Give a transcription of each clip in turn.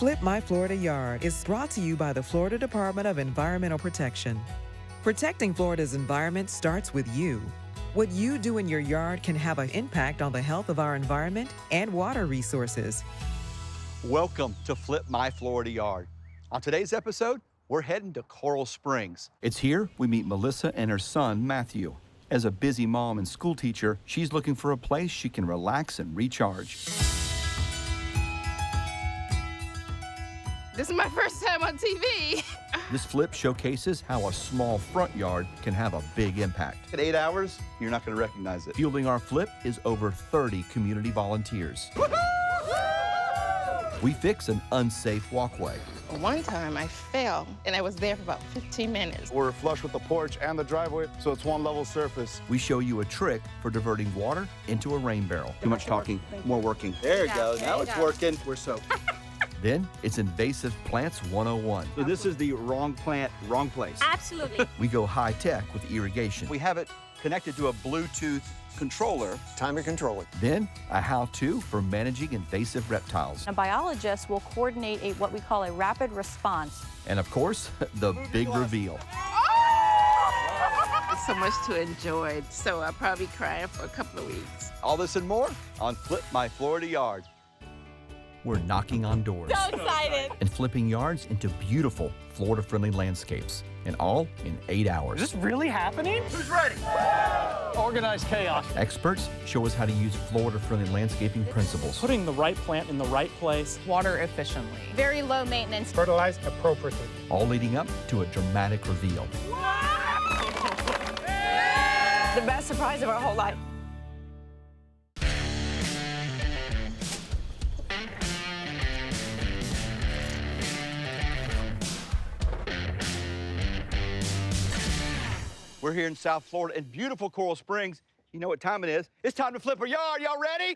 Flip My Florida Yard is brought to you by the Florida Department of Environmental Protection. Protecting Florida's environment starts with you. What you do in your yard can have an impact on the health of our environment and water resources. Welcome to Flip My Florida Yard. On today's episode, we're heading to Coral Springs. It's here we meet Melissa and her son, Matthew. As a busy mom and school teacher, she's looking for a place she can relax and recharge. This is my first time on TV. This flip showcases how a small front yard can have a big impact. At 8 hours, you're not going to recognize it. Fueling our flip is over 30 community volunteers. We fix an unsafe walkway. One time I fell and I was there for about 15 minutes. We're flush with the porch and the driveway, so it's one level surface. We show you a trick for diverting water into a rain barrel. Too much talking, more working. There you go, now it's working. We're soaked. Then it's Invasive Plants 101. So this is the wrong plant, wrong place. Absolutely. We go high tech with irrigation. We have it connected to a Bluetooth controller. Time to control it. Then a how-to for managing invasive reptiles. A biologist will coordinate what we call a rapid response. And of course, the big reveal. It's so much to enjoy, so I'll probably be crying for a couple of weeks. All this and more on Flip My Florida Yard. We're knocking on doors. So excited. And flipping yards into beautiful Florida-friendly landscapes. And all in 8 hours. Is this really happening? Who's ready? Organized chaos. Experts show us how to use Florida-friendly landscaping principles. Putting the right plant in the right place. Water efficiently. Very low maintenance. Fertilize appropriately. All leading up to a dramatic reveal. The best surprise of our whole life. We're here in South Florida in beautiful Coral Springs. You know what time it is. It's time to flip our yard. Y'all ready?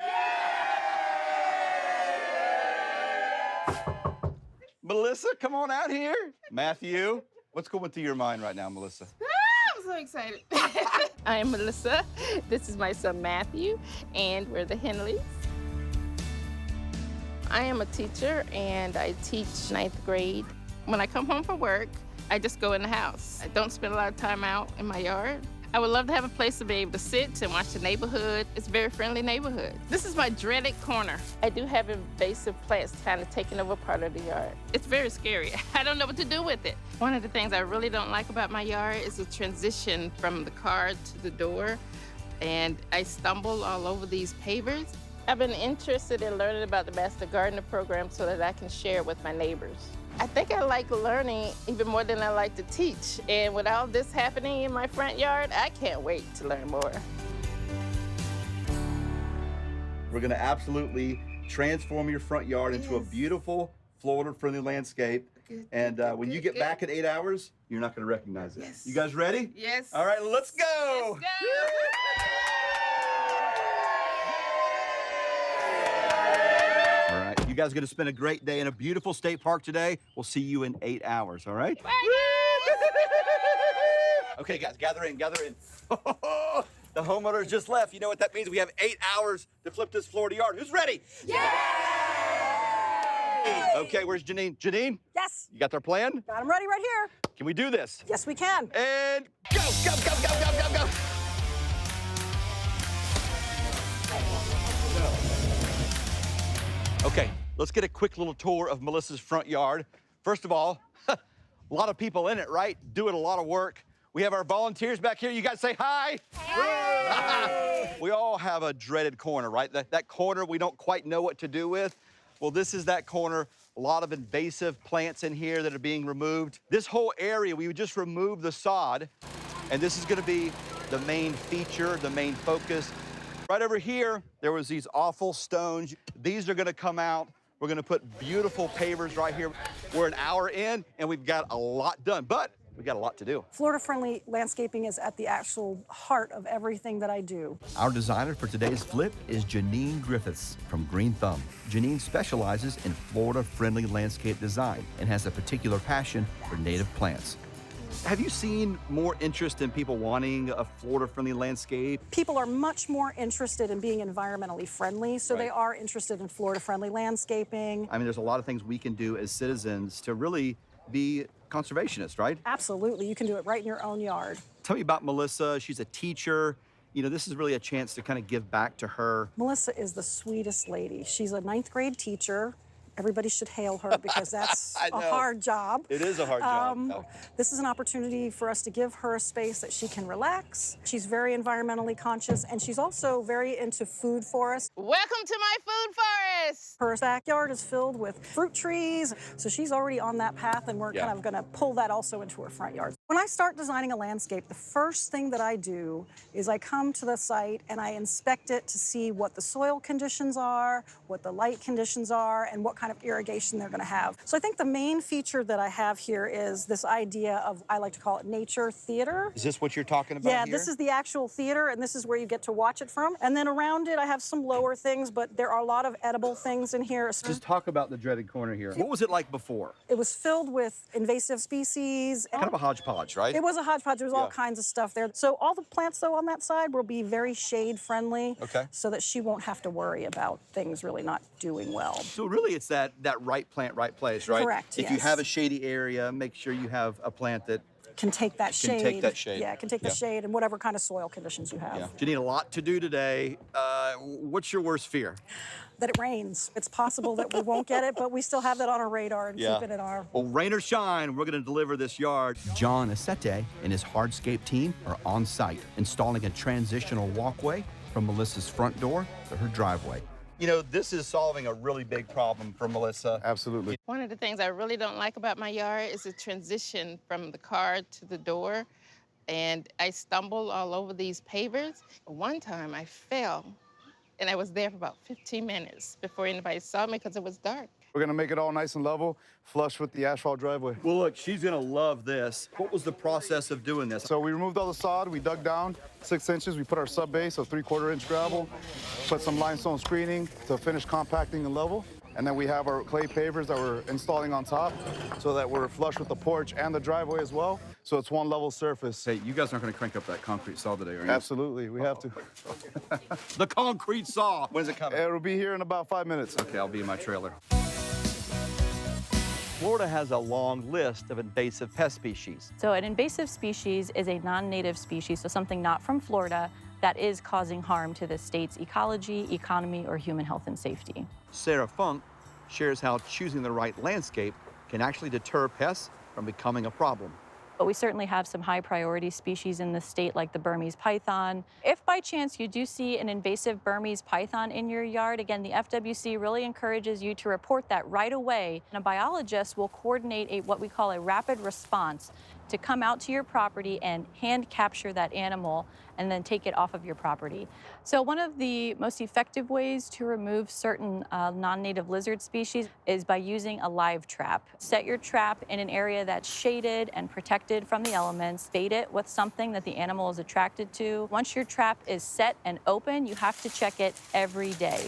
Yeah! Melissa, come on out here. Matthew, what's going through your mind right now, Melissa? I'm so excited. I am Melissa. This is my son, Matthew, and we're the Henleys. I am a teacher, and I teach 9th grade. When I come home from work, I just go in the house. I don't spend a lot of time out in my yard. I would love to have a place to be able to sit and watch the neighborhood. It's a very friendly neighborhood. This is my dreaded corner. I do have invasive plants kind of taking over part of the yard. It's very scary. I don't know what to do with it. One of the things I really don't like about my yard is the transition from the car to the door, and I stumble all over these pavers. I've been interested in learning about the Master Gardener program so that I can share it with my neighbors. I think I like learning even more than I like to teach. And with all this happening in my front yard, I can't wait to learn more. We're gonna absolutely transform your front yard into a beautiful Florida-friendly landscape. And when you get back in 8 hours, you're not gonna recognize it. Yes. You guys ready? Yes. All right, let's go. Let's go. All right, you guys are gonna spend a great day in a beautiful state park today. We'll see you in 8 hours, all right? Bye, Okay, guys, gather in, gather in. The homeowners just left. You know what that means? We have 8 hours to flip this Florida yard. Who's ready? Yay! Okay, where's Janine? Janine, Yes, you got their plan? got them ready right here. Can we do this? Yes, we can. And go, go, go, go, go, go, go. Okay, let's get a quick little tour of Melissa's front yard. First of all, a lot of people in it, right? Doing a lot of work. We have our volunteers back here. You guys say hi. Hi. We all have a dreaded corner, right? That corner we don't quite know what to do with. Well, this is that corner. A lot of invasive plants in here that are being removed. This whole area, we would just remove the sod, and this is gonna be the main feature, the main focus. Right over here, there was these awful stones. These are gonna come out. We're gonna put beautiful pavers right here. We're an hour in, and we've got a lot done, but we got a lot to do. Florida-friendly landscaping is at the actual heart of everything that I do. Our designer for today's flip is Janine Griffiths from Green Thumb. Janine specializes in Florida-friendly landscape design and has a particular passion for native plants. Have you seen more interest in people wanting a Florida-friendly landscape? People are much more interested in being environmentally friendly, so they Right. are interested in Florida-friendly landscaping. I mean, there's a lot of things we can do as citizens to really be conservationists, right? Absolutely, you can do it right in your own yard. Tell me about Melissa. She's a teacher. You know, this is really a chance to kind of give back to her. Melissa is the sweetest lady. She's a 9th grade teacher. Everybody should hail her because that's I a know. hard job. It is a hard job. This is an opportunity for us to give her a space that she can relax. She's very environmentally conscious, and she's also very into food forests. Welcome to my food forest. Her backyard is filled with fruit trees, so she's already on that path, and we're Yeah. kind of gonna pull that also into her front yard. When I start designing a landscape, the first thing that I do is I come to the site and I inspect it to see what the soil conditions are, what the light conditions are, and what kind of irrigation they're gonna have. So I think the main feature that I have here is this idea of, I like to call it nature theater. Is this what you're talking about Yeah, here? this is the actual theater, and this is where you get to watch it from. And then around it, I have some lower things, but there are a lot of edible things in here. Just talk about the dreaded corner here. What was it like before? It was filled with invasive species. Kind of a hodgepodge, right? It was a hodgepodge. There was all Yeah. kinds of stuff there. So all the plants, though, on that side will be very shade friendly. Okay. So that she won't have to worry about things really not doing well. So really it's that right plant, right place, right? Correct, If you yes. have a shady area, make sure you have a plant that Can take that Can shade. take that shade. Yeah, can take the Yeah. shade and whatever kind of soil conditions you have. You need a lot to do today. What's your worst fear? That it rains. It's possible that we won't get it, but we still have that on our radar and keep it in our. Well, rain or shine, we're going to deliver this yard. John Asete and his hardscape team are on site, installing a transitional walkway from Melissa's front door to her driveway. You know, this is solving a really big problem for Melissa. Absolutely. One of the things I really don't like about my yard is the transition from the car to the door. And I stumble all over these pavers. One time I fell, and I was there for about 15 minutes before anybody saw me because it was dark. We're gonna make it all nice and level, flush with the asphalt driveway. Well, look, she's going to love this. What was the process of doing this? So we removed all the sod, we dug down 6 inches, we put our sub base of 3/4 inch gravel, put some limestone screening to finish compacting and level. And then we have our clay pavers that we're installing on top so that we're flush with the porch and the driveway as well. So it's one level surface. Hey, you guys aren't going to crank up that concrete saw today, are you? Absolutely, we have to. The concrete saw. When's it coming? It'll be here in about 5 minutes. Okay, I'll be in my trailer. Florida has a long list of invasive pest species. So an invasive species is a non-native species, so something not from Florida that is causing harm to the state's ecology, economy, or human health and safety. Sarah Funk shares how choosing the right landscape can actually deter pests from becoming a problem. But we certainly have some high priority species in the state like the Burmese python. If by chance you do see an invasive Burmese python in your yard, again, the FWC really encourages you to report that right away. And a biologist will coordinate what we call a rapid response to come out to your property and hand capture that animal and then take it off of your property. So one of the most effective ways to remove certain non-native lizard species is by using a live trap. Set your trap in an area that's shaded and protected from the elements. Bait it with something that the animal is attracted to. Once your trap is set and open, you have to check it every day.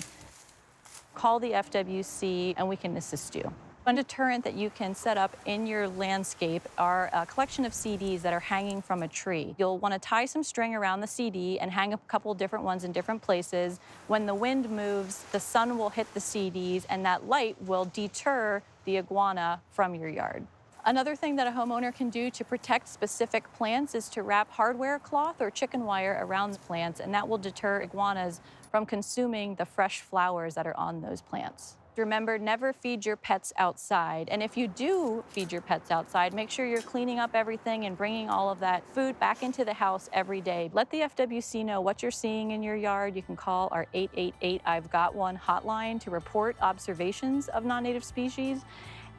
Call the FWC and we can assist you. One deterrent that you can set up in your landscape are a collection of CDs that are hanging from a tree. You'll want to tie some string around the CD and hang a couple different ones in different places. When the wind moves, the sun will hit the CDs and that light will deter the iguana from your yard. Another thing that a homeowner can do to protect specific plants is to wrap hardware cloth or chicken wire around the plants, and that will deter iguanas from consuming the fresh flowers that are on those plants. Remember, never feed your pets outside. And if you do feed your pets outside, make sure you're cleaning up everything and bringing all of that food back into the house every day. Let the FWC know what you're seeing in your yard. You can call our 888 I've Got One hotline to report observations of non-native species.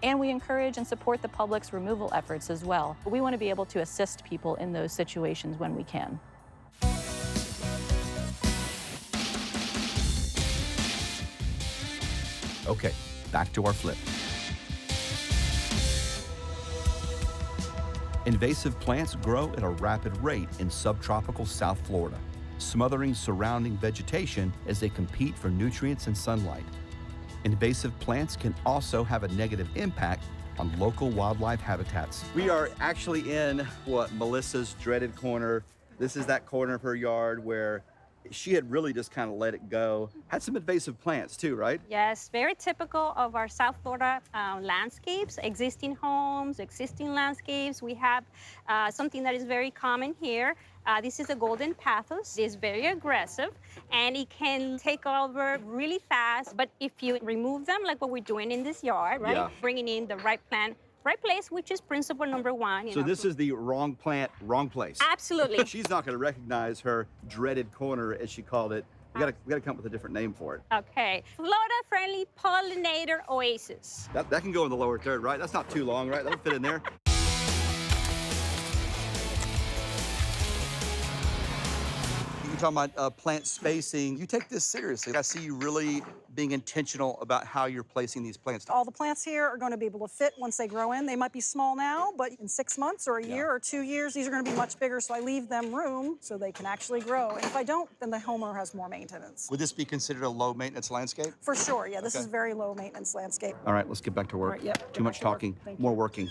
And we encourage and support the public's removal efforts as well. We want to be able to assist people in those situations when we can. Okay, back to our flip. Invasive plants grow at a rapid rate in subtropical South Florida, smothering surrounding vegetation as they compete for nutrients and sunlight. Invasive plants can also have a negative impact on local wildlife habitats. We are actually in what Melissa's dreaded corner. This is that corner of her yard where she had really just kind of let it go. Had some invasive plants too, right? Yes, very typical of our South Florida landscapes, existing homes, existing landscapes. We have something that is very common here. This is a golden pathos. It's very aggressive, and it can take over really fast. But if you remove them, like what we're doing in this yard, right? Yeah. Bringing in the right plant, right place, which is principle number one. So this is the wrong plant, wrong place. Absolutely. She's not going to recognize her dreaded corner, as she called it. We gotta come up with a different name for it. Okay. Florida-friendly pollinator oasis. That can go in the lower third, right? That's not too long, right? That'll fit in there. You're talking about plant spacing. You take this seriously. I see you really being intentional about how you're placing these plants. All the plants here are going to be able to fit once they grow in. They might be small now, but in 6 months or a year or 2 years, these are going to be much bigger, so I leave them room so they can actually grow. And if I don't, then the homeowner has more maintenance. Would this be considered a low-maintenance landscape? For sure, yeah, this is very low-maintenance landscape. All right, let's get back to work. All right, yep, Too much talking, more working.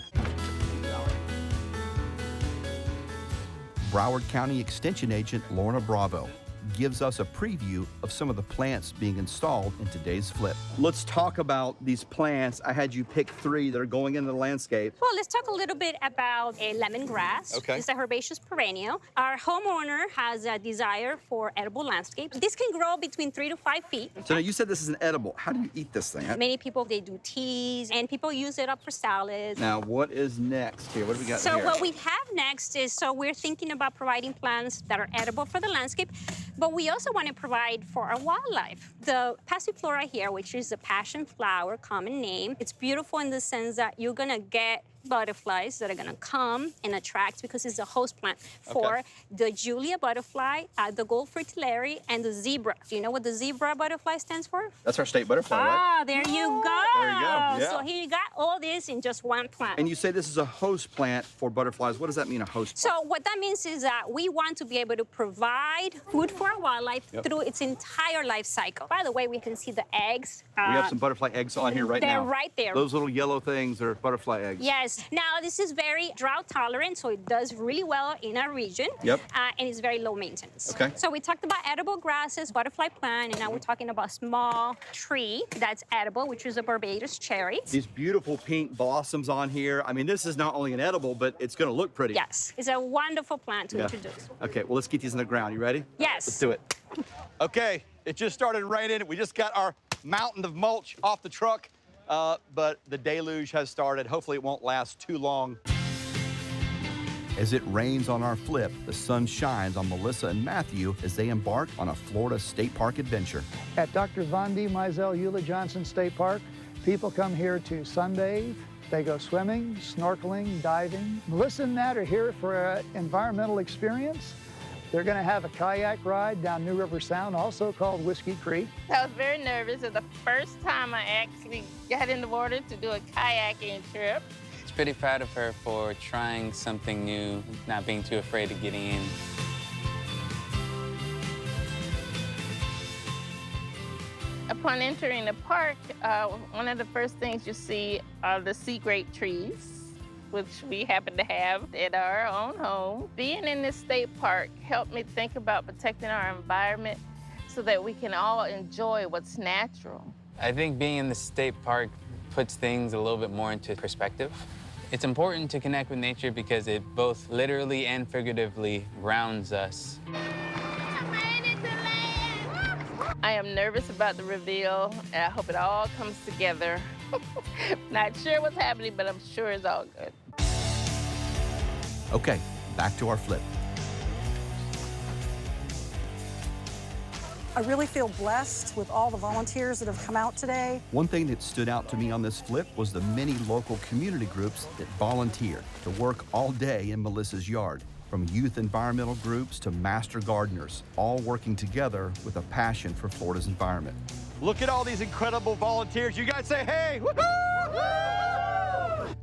Broward County Extension Agent Lorna Bravo gives us a preview of some of the plants being installed in today's flip. Let's talk about these plants. I had you pick 3 that are going into the landscape. Well, let's talk a little bit about a lemongrass. Okay. It's a herbaceous perennial. Our homeowner has a desire for edible landscapes. This can grow between 3 to 5 feet. So now you said this is an edible. How do you eat this thing? Many people, they do teas, and people use it up for salads. Now, what is next here? What do we got So here? what we have next is, so we're thinking about providing plants that are edible for the landscape, but we also want to provide for our wildlife. The passiflora here, which is the passion flower, common name, it's beautiful in the sense that you're gonna get butterflies that are gonna come and attract because it's a host plant for the Julia butterfly, the gold fritillary, and the zebra. Do you know what the zebra butterfly stands for? That's our state butterfly, right? Ah, there you go. There you go, yeah. So here you got all this in just one plant. And you say this is a host plant for butterflies. What does that mean, a host plant? So what that means is that we want to be able to provide food for our wildlife through its entire life cycle. By the way, we can see the eggs. We have some butterfly eggs on here right now. They're right there. Those little yellow things are butterfly eggs. Yes. Now, this is very drought tolerant, so it does really well in our region. Yep. And it's very low maintenance. Okay. So we talked about edible grasses, butterfly plant, and now we're talking about small tree that's edible, which is a Barbados cherry. These beautiful pink blossoms on here. I mean, this is not only an edible, but it's going to look pretty. Yes. It's a wonderful plant to introduce. Okay, well, let's get these in the ground. You ready? Yes. Let's do it. Okay, it just started raining. We just got our mountain of mulch off the truck, but the deluge has started. Hopefully it won't last too long. As it rains on our flip, the sun shines on Melissa and Matthew as they embark on a Florida State Park adventure. At Dr. Von D. Mizell Eula Johnson State Park, people come here to sunbathe, they go swimming, snorkeling, diving. Melissa and Matt are here for an environmental experience. They're going to have a kayak ride down New River Sound, also called Whiskey Creek. I was very nervous. It was the first time I actually got in the water to do a kayaking trip. Pretty proud of her for trying something new, not being too afraid of getting in. Upon entering the park, one of the first things you see are the sea grape trees, which we happen to have at our own home. Being in this state park helped me think about protecting our environment so that we can all enjoy what's natural. I think being in the state park puts things a little bit more into perspective. It's important to connect with nature because it both literally and figuratively grounds us. I am nervous about the reveal, and I hope it all comes together. Not sure what's happening, but I'm sure it's all good. Okay, back to our flip. I really feel blessed with all the volunteers that have come out today. One thing that stood out to me on this flip was the many local community groups that volunteer to work all day in Melissa's yard. From youth environmental groups to master gardeners, all working together with a passion for Florida's environment. Look at all these incredible volunteers. You guys say, hey, woohoo!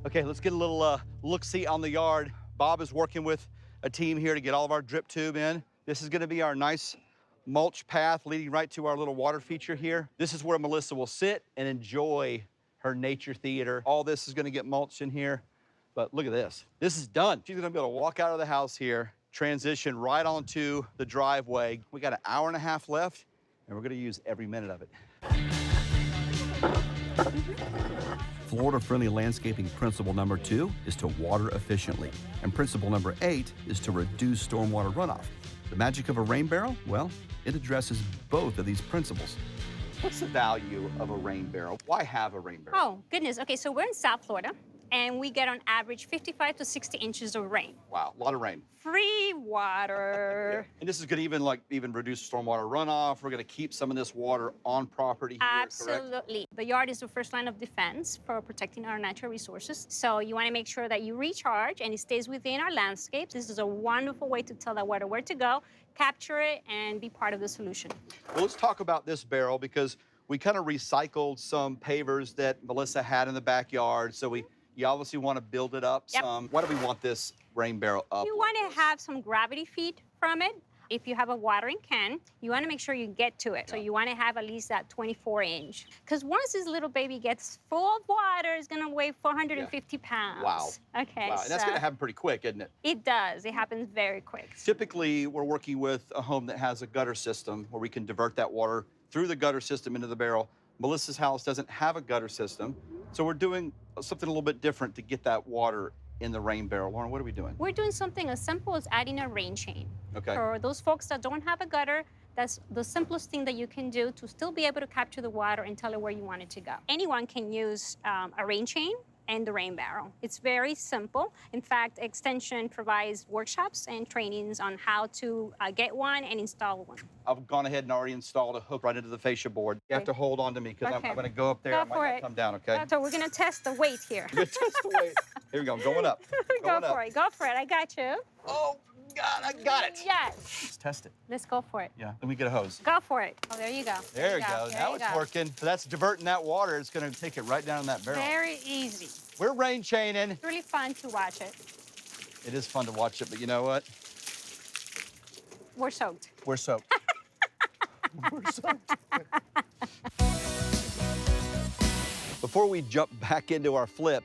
Okay, let's get a little look-see on the yard. Bob is working with a team here to get all of our drip tube in. This is gonna be our nice mulch path leading right to our little water feature here. This is where Melissa will sit and enjoy her nature theater. All this is gonna get mulched in here, but look at this. This is done. She's gonna be able to walk out of the house here, transition right onto the driveway. We got an hour and a half left, and we're gonna use every minute of it. Florida-friendly landscaping principle number 2 is to water efficiently. And principle number 8 is to reduce stormwater runoff. The magic of a rain barrel? Well, it addresses both of these principles. What's the value of a rain barrel? Why have a rain barrel? Oh, goodness. Okay, so we're in South Florida, and we get on average 55 to 60 inches of rain. Wow, a lot of rain. Free water. Yeah. And this is gonna even reduce stormwater runoff. We're gonna keep some of this water on property here, Absolutely. The yard is the first line of defense for protecting our natural resources. So you want to make sure that you recharge and it stays within our landscapes. This is a wonderful way to tell that water where to go, capture it, and be part of the solution. Well, let's talk about this barrel because we kind of recycled some pavers that Melissa had in the backyard. So you obviously want to build it up some. Why do we want this rain barrel up? You want to have some gravity feed from it. If you have a watering can, you want to make sure you get to it. So you want to have at least that 24-inch. Because once this little baby gets full of water, it's going to weigh 450 pounds. Wow. Okay. Wow. And that's going to happen pretty quick, isn't it? It does. It happens very quick. Typically, we're working with a home that has a gutter system where we can divert that water through the gutter system into the barrel. Melissa's house doesn't have a gutter system, so we're doing something a little bit different to get that water in the rain barrel. Lauren, what are we doing? We're doing something as simple as adding a rain chain. Okay. For those folks that don't have a gutter, that's the simplest thing that you can do to still be able to capture the water and tell it where you want it to go. Anyone can use a rain chain and the rain barrel. It's very simple. In fact, Extension provides workshops and trainings on how to get one and install one. I've gone ahead and already installed a hook right into the fascia board. You have to hold on to me because I'm going to go up there. I might not come down, okay? So we're going to test the weight here. We're gonna test the weight. Here we go. I'm going up. Go for it. Go for it. I got you. Oh, God, I got it. Yes. Let's test it. Let's go for it. Yeah, let me get a hose. Go for it. Oh, there you go. There you go. Now it's working. So that's diverting that water. It's going to take it right down in that barrel. Very easy. We're rain chaining. It's really fun to watch it. It is fun to watch it, but you know what? We're soaked. We're soaked. We're soaked. Before we jump back into our flip,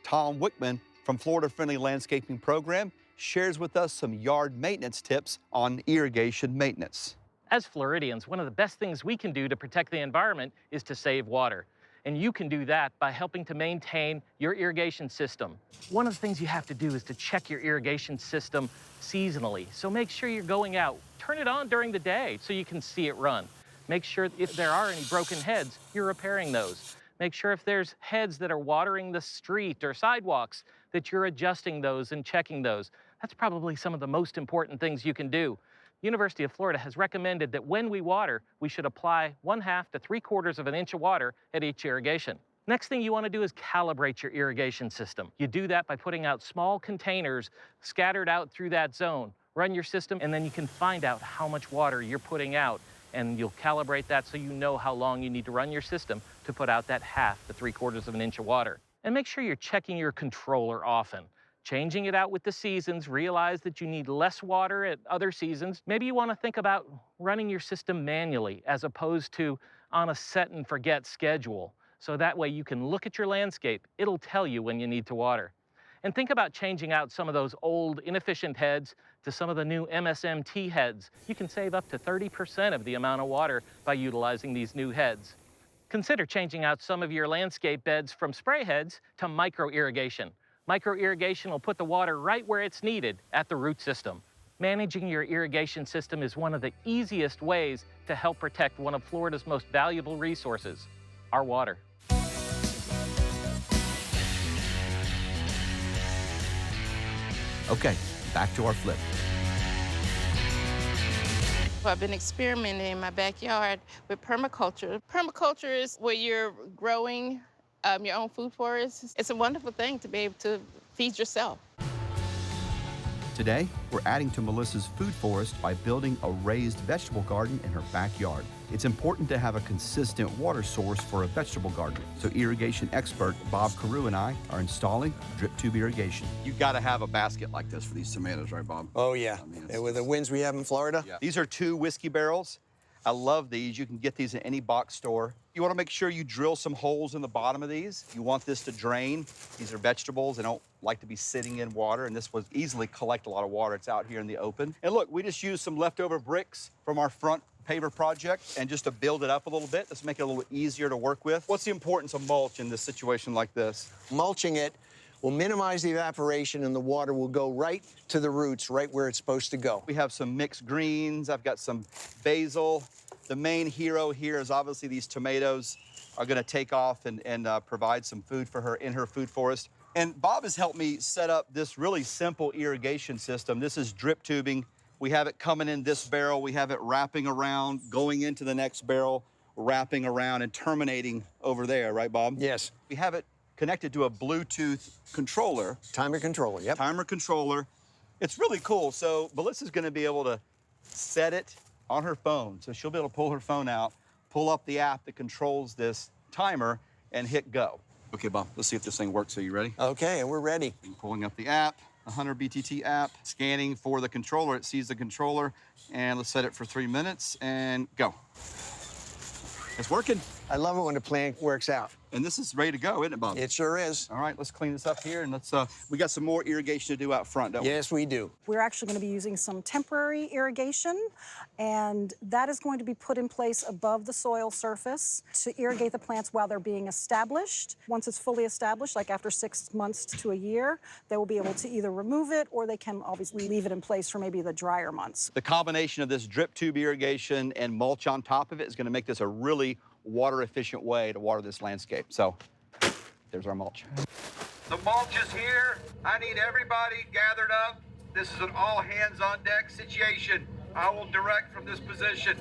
Tom Wickman from Florida Friendly Landscaping Program shares with us some yard maintenance tips on irrigation maintenance. As Floridians, one of the best things we can do to protect the environment is to save water. And you can do that by helping to maintain your irrigation system. One of the things you have to do is to check your irrigation system seasonally. So make sure you're going out. Turn it on during the day so you can see it run. Make sure if there are any broken heads, you're repairing those. Make sure if there's heads that are watering the street or sidewalks, that you're adjusting those and checking those. That's probably some of the most important things you can do. University of Florida has recommended that when we water, we should apply 1/2 to 3/4 of an inch of water at each irrigation. Next thing you want to do is calibrate your irrigation system. You do that by putting out small containers scattered out through that zone. Run your system, and then you can find out how much water you're putting out, and you'll calibrate that so you know how long you need to run your system to put out that 1/2 to 3/4 of an inch of water. And make sure you're checking your controller often. Changing it out with the seasons, realize that you need less water at other seasons. Maybe you want to think about running your system manually as opposed to on a set and forget schedule. So that way you can look at your landscape. It'll tell you when you need to water. And think about changing out some of those old inefficient heads to some of the new MSMT heads. You can save up to 30% of the amount of water by utilizing these new heads. Consider changing out some of your landscape beds from spray heads to micro irrigation. Micro irrigation will put the water right where it's needed at the root system. Managing your irrigation system is one of the easiest ways to help protect one of Florida's most valuable resources, our water. Okay, back to our flip. Well, I've been experimenting in my backyard with permaculture. Permaculture is where you're growing your own food forests. It's a wonderful thing to be able to feed yourself. Today, we're adding to Melissa's food forest by building a raised vegetable garden in her backyard. It's important to have a consistent water source for a vegetable garden, so irrigation expert Bob Carew and I are installing drip tube irrigation. You got to have a basket like this for these tomatoes, right, Bob? Oh, yeah. I mean, and with the winds we have in Florida. Yeah. These are 2 whiskey barrels. I love these. You can get these in any box store. You want to make sure you drill some holes in the bottom of these. You want this to drain. These are vegetables. They don't like to be sitting in water, and this would easily collect a lot of water. It's out here in the open. And look, we just used some leftover bricks from our front paver project, and just to build it up a little bit, let's make it a little bit easier to work with. What's the importance of mulch in this situation like this? Mulching it will minimize the evaporation, and the water will go right to the roots, right where it's supposed to go. We have some mixed greens. I've got some basil. The main hero here is obviously these tomatoes are gonna take off and provide some food for her in her food forest. And Bob has helped me set up this really simple irrigation system. This is drip tubing. We have it coming in this barrel. We have it wrapping around, going into the next barrel, wrapping around and terminating over there, right, Bob? Yes. We have it connected to a Bluetooth controller. Timer controller, yep. Timer controller. It's really cool. So Melissa's gonna be able to set it on her phone. So she'll be able to pull her phone out, pull up the app that controls this timer, and hit go. Okay, Bob, let's see if this thing works. Are you ready? Okay, and we're ready. I'm pulling up the app, the Hunter BTT app, scanning for the controller. It sees the controller, and let's set it for 3 minutes, and go. It's working. I love it when the plan works out. And this is ready to go, isn't it, Bob? It sure is. All right, let's clean this up here, and let's, we got some more irrigation to do out front, don't we? Yes, we do. We're actually going to be using some temporary irrigation, and that is going to be put in place above the soil surface to irrigate the plants while they're being established. Once it's fully established, like after 6 months to a year, they will be able to either remove it, or they can obviously leave it in place for maybe the drier months. The combination of this drip tube irrigation and mulch on top of it is going to make this a really water-efficient way to water this landscape. So there's our mulch. The mulch is here. I need everybody gathered up. This is an all-hands-on-deck situation. I will direct from this position.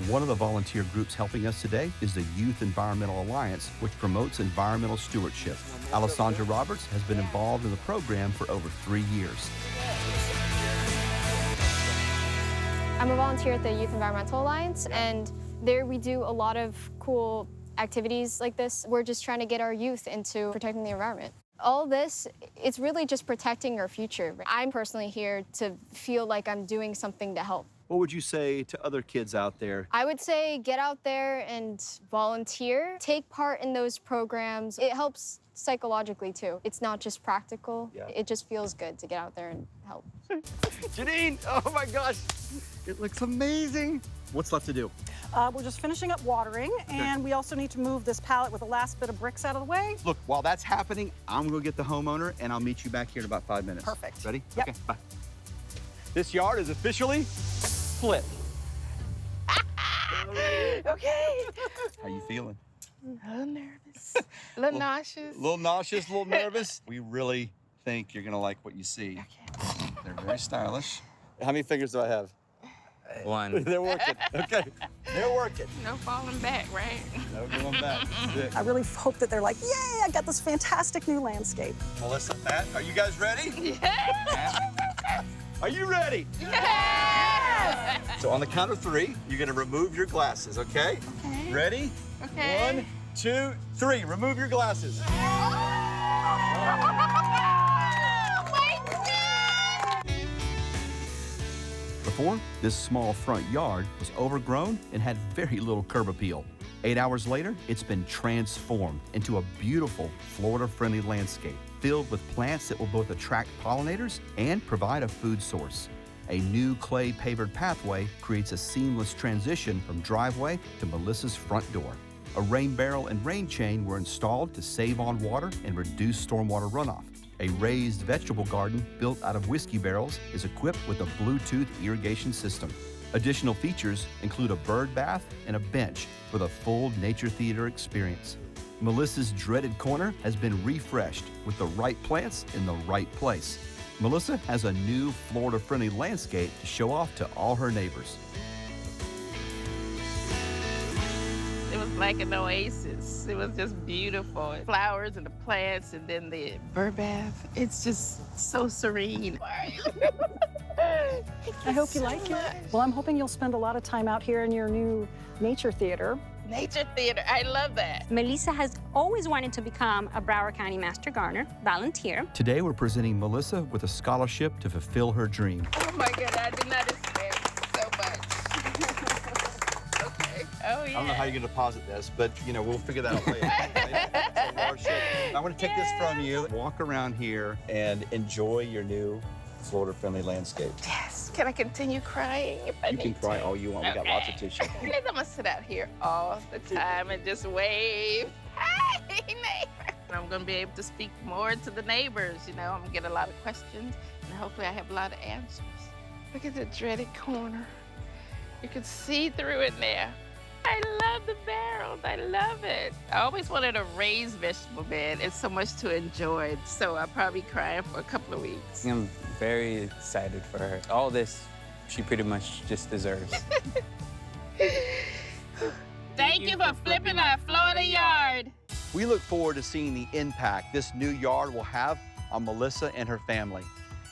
One of the volunteer groups helping us today is the Youth Environmental Alliance, which promotes environmental stewardship. Alessandra Roberts has been involved in the program for over 3 years. I'm a volunteer at the Youth Environmental Alliance, and there we do a lot of cool activities like this. We're just trying to get our youth into protecting the environment. All this, it's really just protecting our future. I'm personally here to feel like I'm doing something to help. What would you say to other kids out there? I would say get out there and volunteer. Take part in those programs. It helps psychologically, too. It's not just practical. Yeah. It just feels good to get out there and help. Janine, oh my gosh, it looks amazing. What's left to do? We're just finishing up watering, and we also need to move this pallet with the last bit of bricks out of the way. Look, while that's happening, I'm gonna get the homeowner, and I'll meet you back here in about 5 minutes. Perfect. Ready? Yep. Okay, bye. This yard is officially split. Okay. How you feeling? A little nervous. A little nauseous. A little nauseous, a little nervous. We really think you're gonna like what you see. Okay. They're very stylish. How many fingers do I have? 1. They're working. Okay. They're working. No falling back, right? No going back. I really hope that they're like, yay, I got this fantastic new landscape. Melissa, Matt, are you guys ready? Yeah. Are you ready? Yes! So on the count of 3, you're gonna remove your glasses, okay? Okay. Ready? Okay. 1, 2, 3. Remove your glasses. Before, this small front yard was overgrown and had very little curb appeal. 8 hours later, it's been transformed into a beautiful Florida-friendly landscape filled with plants that will both attract pollinators and provide a food source. A new clay pavered pathway creates a seamless transition from driveway to Melissa's front door. A rain barrel and rain chain were installed to save on water and reduce stormwater runoff. A raised vegetable garden built out of whiskey barrels is equipped with a Bluetooth irrigation system. Additional features include a bird bath and a bench with a full nature theater experience. Melissa's dreaded corner has been refreshed with the right plants in the right place. Melissa has a new Florida-friendly landscape to show off to all her neighbors. It was like an oasis. It was just beautiful. Flowers and the plants and then the bird bath. It's just so serene. I hope you like it. Well, I'm hoping you'll spend a lot of time out here in your new nature theater. Nature theater, I love that. Melissa has always wanted to become a Broward County Master Gardener, volunteer. Today, we're presenting Melissa with a scholarship to fulfill her dream. Oh my God, I did not expect so much. Okay, oh yeah. I don't know how you're gonna deposit this, but we'll figure that out later. It's a large check. I'm gonna take this from you. Walk around here and enjoy your new Florida-friendly landscape. Yes, can I continue crying if I You can need cry to? all you want. We got lots of tissue. I'm gonna sit out here all the time and just wave. Hey, neighbor. I'm gonna be able to speak more to the neighbors. I'm gonna get a lot of questions, and hopefully I have a lot of answers. Look at the dreaded corner. You can see through it there. I love the barrels. I love it. I always wanted a raised vegetable bed. It's so much to enjoy. So I'll probably be crying for a couple of weeks. I'm very excited for her. All this, she pretty much just deserves. Thank you for flipping our Florida yard. We look forward to seeing the impact this new yard will have on Melissa and her family.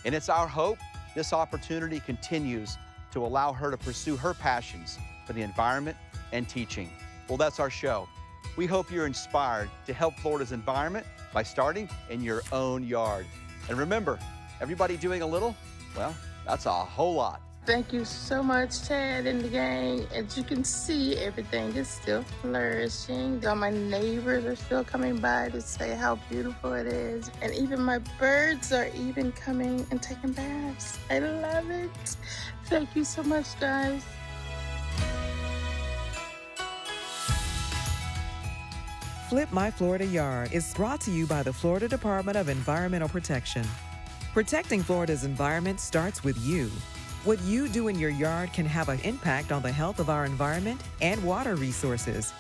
And it's our hope this opportunity continues to allow her to pursue her passions for the environment and teaching. Well, that's our show. We hope you're inspired to help Florida's environment by starting in your own yard. And remember, everybody doing a little, well, that's a whole lot. Thank you so much, Ted and the gang. As you can see, everything is still flourishing. All my neighbors are still coming by to say how beautiful it is. And even my birds are even coming and taking baths. I love it. Thank you so much, guys. Flip My Florida Yard is brought to you by the Florida Department of Environmental Protection. Protecting Florida's environment starts with you. What you do in your yard can have an impact on the health of our environment and water resources.